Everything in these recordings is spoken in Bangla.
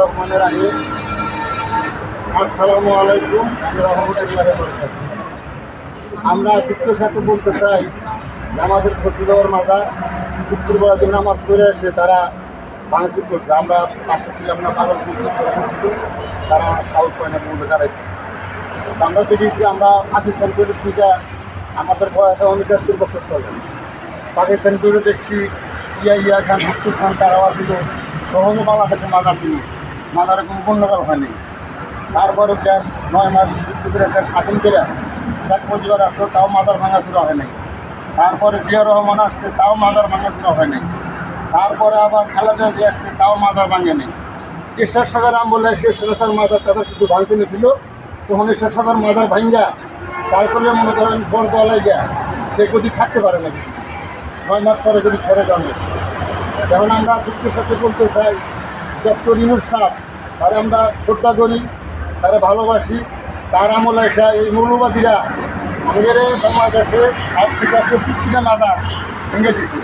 রহমানির রহিম। আসসালামু আলাইকুম ওয়া রাহমাতুল্লাহি ওয়া বারাকাতুহু। আমরা দুঃখের সাথে বলতে চাই যে আমাদের ফসিলর মাজার শুক্রবার দিন নামাজ পড়ে এসে তারা ভাঙচুর করছে। আমরা পাশে ছিলাম না, পালন করতে তারা সাহস পায় না বলতে দাঁড়াইছে। আমরা দেখেছি আমরা পাকিস্তান করে ঠিক আমাদের বয়সে 69 বছর চলে। পাকিস্তান করে দেখছি ইয়া খান, মুক্তুর খান, তারাও ছিল। তখনও বাংলাদেশের মাজার ছিল, মাজারে কোনো গণ্ডগোল হয়নি। তারপরে দেশ 9 মাস যুদ্ধ করে দেশ স্বাধীন করে শেখ মুজিবুর আসলো, তাও মাজার ভাঙাচুরা হয় নাই। তারপরে জিয়া রহমান আসছে, তাও মাজার ভাঙাচুরা হয় নাই। তারপরে আবার খালেদা জিয়া আসছে, তাও মাজার ভাঙে নেই। ঈশ্বর সাগর আমলে শেষ সরকার মাজার টাজার কিছু ভাঙতে নিয়েছিল, তখন ঈশ্বর সাগর মাজার ভাঙ্গা তারপরে মনে করেন বরদোয়ালায় গিয়া সে গদি থাকতে পারে না কিছু। 9 মাস পরে যদি ছেড়ে জন্মে। যেমন আমরা দুঃখের সাথে বলতে চাই, ডক্টর ইউনূস সাহেব তারা আমরা শ্রদ্ধা করি, তারা ভালোবাসি। তার আমলে এসে এই মৌলবাদীরা আমাদের বাংলাদেশে 60 থেকে 60টা মাজার ভেঙে দিচ্ছে।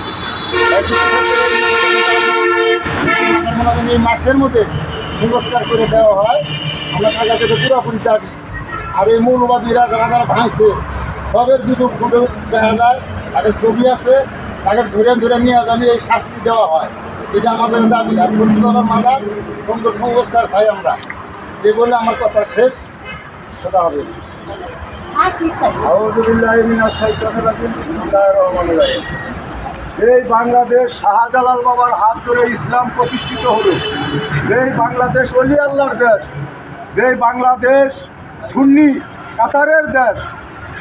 এই মাসের মধ্যে সংস্কার করে দেওয়া হয়, আমরা টাকা থেকে পুরোপুরি দাবি। আর এই মৌলবাদীরা যারা যারা ভাঙছে সবের ভিডিও ফুটেজ দেখা যায়, তাদের ছবি আছে, তাকে ধরে ধরে নিয়ে জানি এই শাস্তি দেওয়া হয়। এটা আমাদের দাবি। আর প্রতিবার মাজার সুন্দর সংস্কার চাই আমরা। এ বলে আমার কথা শেষ। সেটা হবে যেই বাংলাদেশ শাহজালাল বাবার হাত ধরে ইসলাম প্রতিষ্ঠিত হলো, যেই বাংলাদেশ ওলি আল্লাহর দেশ, যেই বাংলাদেশ সুন্নি কাতারের দেশ,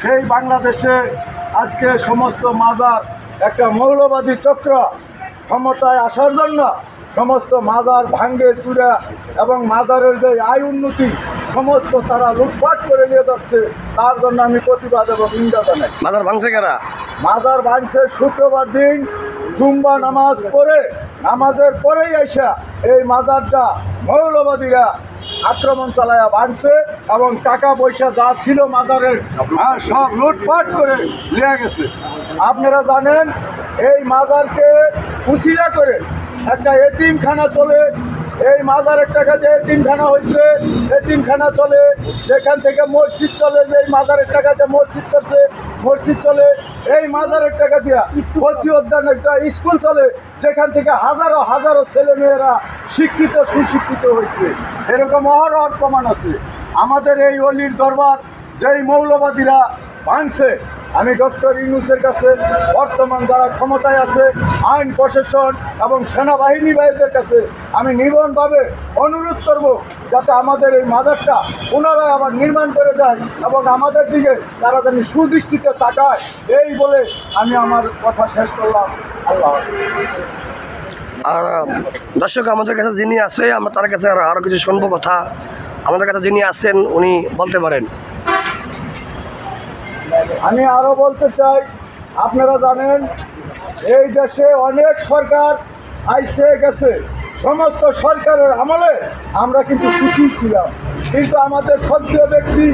সেই বাংলাদেশে আজকে সমস্ত মাজার একটা মৌলবাদী চক্র ক্ষমতায় আসার জন্য সমস্ত মাজার ভাঙ্গে চূড়া এবং মাজারের যে আয় উন্নতি সমস্ত তারা লুটপাট করে নিয়ে যাচ্ছে। তার জন্য আমি প্রতিবাদ এবং নিন্দা জানাই। মাজার ভাঙছে কারা? মাজার ভাঙছে শুক্রবার দিন জুম্বা নামাজ পড়ে, নামাজের পরেই আইসা এই মাজারটা মৌলবাদীরা আক্রমণ চালায়া ভাঙছে এবং টাকা পয়সা যা ছিল মাজারের সব লুটপাট করে নিয়ে গেছে। আপনারা জানেন এই মাজারকে উছিলা করে একটা এতিমখানা চলে। এই মাজারের টাকা দিয়ে এতিমখানা হয়েছে, এতিমখানা চলে। যেখান থেকে মসজিদ চলে, যে এই মাজারের টাকা দিয়ে মসজিদ করছে, মসজিদ চলে। এই মাজারের টাকা দিয়া কচি উদ্যান একটা স্কুল চলে, যেখান থেকে হাজারো হাজারো ছেলে মেয়েরা শিক্ষিত সুশিক্ষিত হয়েছে। এরকম অহরহ প্রমাণ আছে। আমাদের এই অলির দরবার যেই মৌলবাদীরা ভাঙছে, আমি ডক্টর ইউনূসের কাছে বর্তমান যারা ক্ষমতায় আছে আইন প্রশাসন এবং সেনাবাহিনী ভাইদের কাছে আমি নির্মমভাবে অনুরোধ করব যাতে আমাদের এই মাজারটা পুনরায় আবার নির্মাণ করে দেয় এবং আমাদের দিকে তারা যেন সুদৃষ্টিতে তাকায়। এই বলে আমি আমার কথা শেষ করলাম। আল্লাহ দর্শক আমাদের কাছে যিনি আছে, আমরা তার কাছে আরও কিছু শুনবো কথা। আমাদের কাছে যিনি আছেন উনি বলতে পারেন। আমি আরও বলতে চাই, আপনারা জানেন এই দেশে অনেক সরকার আইসে গেছে, সমস্ত সরকারের আমলে আমরা কিন্তু সুখী ছিলাম। কিন্তু আমাদের শ্রদ্ধেয় ব্যক্তি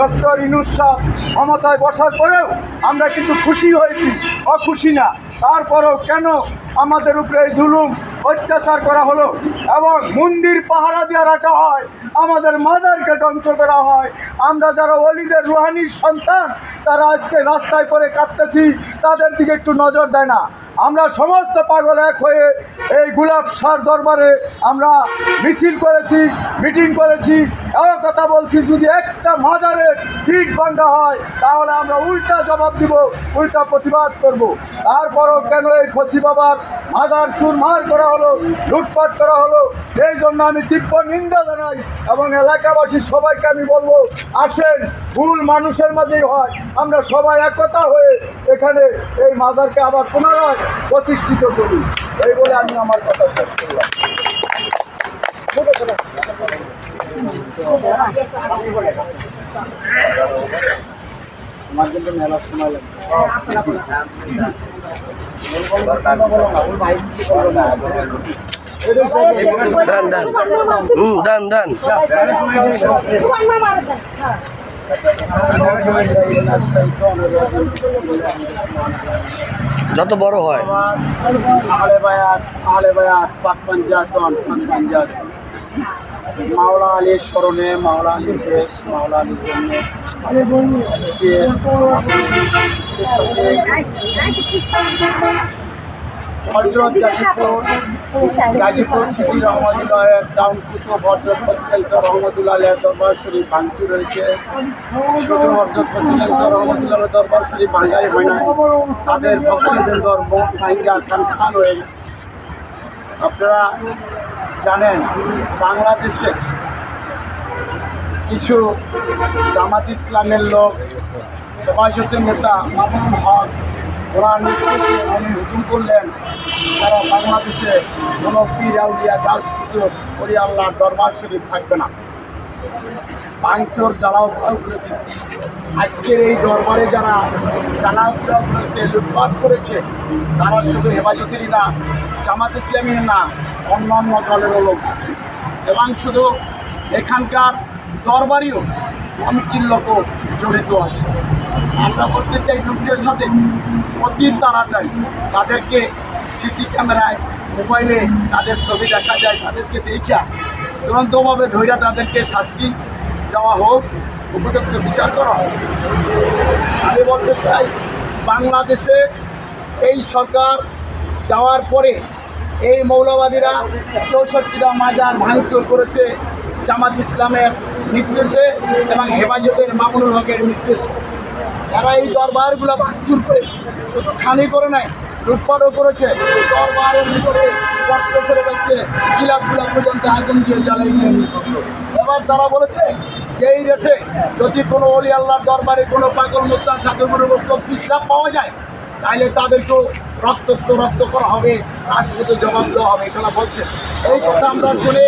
ডক্টর ইউনূস সাহেব ক্ষমতায় বসার পরেও আমরা কিন্তু খুশি হয়েছি, অখুশি না। তারপরেও কেন আমাদের উপরে এই জুলুম অত্যাচার করা হলো এবং মন্দির পাহারা দিয়ে রাখা হয়, আমাদের মাজারকে ধ্বংস করা হয়। আমরা যারা ওলিদের রুহানির সন্তান তারা আজকে রাস্তায় পরে কাঁদতেছি, তাদের দিকে একটু নজর দেয় না। আমরা সমস্ত পাগল এক হয়ে এই গোলাপ শাহর দরবারে আমরা মিছিল করেছি, মিটিং করেছি, এও কথা বলছি যদি একটা মাজারের পিঠ ভাঙা হয় তাহলে আমরা উল্টা জবাব দিব, উল্টা প্রতিবাদ করব। তারপরও কেন এই ফসি বাবার মাজার চুরমার করা হলো, লুটপাট করা হলো, এই জন্য আমি তীব্র নিন্দা জানাই এবং এলাকাবাসী সবাইকে আমি বলবো, আসেন, ভুল মানুষের মাঝেই হয়, আমরা সবাই একতা হয়ে এখানে এই মাজারকে আবার পুনরায় প্রতিষ্ঠিত করি। এই বলে আমি আমার কথা শেষ করলাম। আমার কিন্তু মেলার সময় লাগবে। যত বড় হয় আহলে বায়াত পাক পাঞ্জাতন মাওলা আলীর স্মরণে, মাওলা আলীর দেশ, মাওলা আলীর জন্য আজকে আমাদের সাথে হযরত গাজীপুর সিটি রহমতুল্লাহের টাউন কুতুব হযরত ফজলুল্লাহ রহমতুল্লাহ আলাইহির দরবার শরীফ ভাঙচুর হয়েছে। শুধু হযরত ফজলুল্লাহ রহমতুল্লাহ দরবার শরীফ ভাঙাই হয় না, তাদের ভক্তবৃন্দর মন ভাঙ্গা খান হয়ে গেছে। আপনারা জানেন বাংলাদেশে কিছু জামাত ইসলামের লোক, হেফাজতের নেতা মামুনুল হক, ওরা নির্দেশে উনি হুকুম করলেন তারা বাংলাদেশে কোনো পীর আউলিয়া গাছ কুতুব ওলি আল্লাহর দরবার শরীফ থাকবে না। ভাঙচুর জ্বালাও পোড়াও করেছে। আজকের এই দরবারে যারা জ্বালাও পোড়াও করেছে, লুটপাট করেছে, তারা শুধু হেফাজতেরই না, জামাত ইসলামের না, অন্যান্য দলেরও লোক আছে এবং শুধু এখানকার দরবারিও কমিটির লোকও জড়িত আছে। আমরা বলতে চাই লোকদের সাথে অতি তাড়াতাড়ি তাদেরকে সিসি ক্যামেরায়, মোবাইলে তাদের ছবি দেখা যায়, তাদেরকে দেখা চূড়ান্তভাবে ধৈর্য তাদেরকে শাস্তি দেওয়া হোক, উপযুক্ত বিচার করা হোক। আমি বলতে চাই বাংলাদেশে এই সরকার যাওয়ার পরে এই মৌলবাদীরা 64টা মাজার ভাঙচুর করেছে জামাত ইসলামের নির্দেশে এবং হেফাজতের মামুনুল হকের নির্দেশে। তারা এই দরবারগুলো ভাঙচুর করে শুধু খালি করে নাই, লুটপাটও করেছে, দরবারের ভিতরে গর্ত করে ফেলছে, গিলাপগুলো পর্যন্ত আগুন দিয়ে জ্বালিয়ে দিয়েছে। এবার তারা বলেছে যে এই দেশে যদি কোনো অলি আল্লাহর দরবারে কোনো পাগল মুস্তান সাধুগুরু বস্তু পিসাব পাওয়া যায়, তাহলে তাদেরকেও রক্ত করা হবে, রাজপথে জবাব দেওয়া হবে। এখানে বলছে এই কথা আমরা শুনে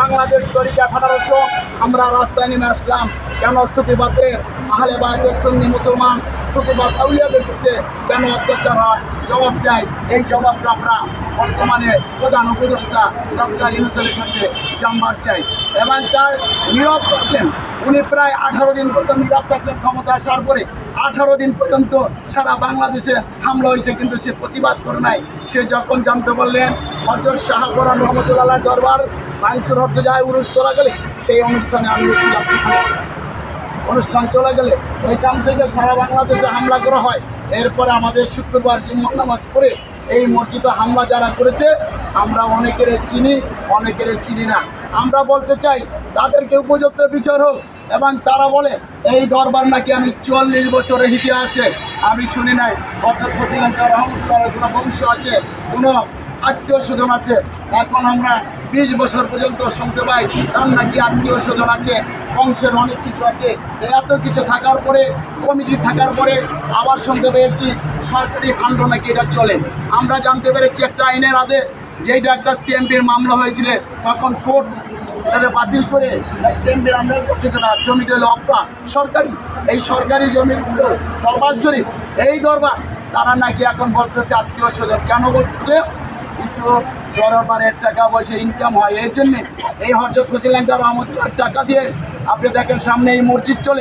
বাংলাদেশ তরিকা ফেডারেশন আমরা রাস্তায় নেমে আসলাম। কেন সুফিবাদের আহলে বায়তের সুন্নি মুসলমান সুফিবাদ আউলিয়াদের কাছে কেন অত্যাচার হয়, জবাব চাই। এই জবাবটা আমরা বর্তমানে প্রধান উপদেষ্টা ডক্টর ইউনূসের কাছে জানবার চাই এবং তার নীরব থাকলেন। উনি প্রায় 18 দিন পর্যন্ত নীরব থাকলেন ক্ষমতা আসার পরে। 18 দিন পর্যন্ত সারা বাংলাদেশে হামলা হয়েছে, কিন্তু সে প্রতিবাদ করে নাই। সে যখন জানতে পারলেন হযরত শাহপরান রহমতুল্লাহ দরবার ভাঙচুর হতে যায়, উরুস চলে গেলে, সেই অনুষ্ঠানে আমি ছিলাম। অনুষ্ঠান চলে গেলে ওইখান থেকে সারা বাংলাদেশে হামলা করা হয়। এরপরে আমাদের শুক্রবার জুম্মার নামাজ পড়ে এই মসজিদে হামলা যারা করেছে আমরা অনেকের চিনি, অনেকের চিনি না। আমরা বলতে চাই তাদেরকে উপযুক্ত বিচার হোক। এবং তারা বলে এই দরবার নাকি আমি 44 বছরের ইতিহাসে আমি শুনি নাই। অর্থাৎ ফজলুল্লাহ রহমতুল্লাহ কোনো বংশ আছে, কোনো আত্মীয় স্বজন আছে। এখন আমরা 20 বছর পর্যন্ত শুনতে পাই তার নাকি আত্মীয় স্বজন আছে, বংশের অনেক কিছু আছে। এত কিছু থাকার পরে, কমিটি থাকার পরে আবার শুনতে পেয়েছি সরকারি ফান্ড নাকি এটা চলে। আমরা জানতে পেরেছি একটা আইনের আদেশ, যেটা একটা সিএমপির মামলা হয়েছিল, তখন কোর্ট এটা বাতিল করে সিএমপির আমরা করছে সেটা জমিটা হলো আপনার সরকারি। এই সরকারি জমির দরবার শরীফ, এই দরবার তারা নাকি এখন বলতেছে আত্মীয় স্বজন। কেন বলতেছে? কিছু দরবারের টাকা পয়সা ইনকাম হয়, এর জন্যে এই হযরত ফজলুল্লাহ রহমতুল্লাহর টাকা দিয়ে আপনি দেখেন সামনে এই মসজিদ চলে।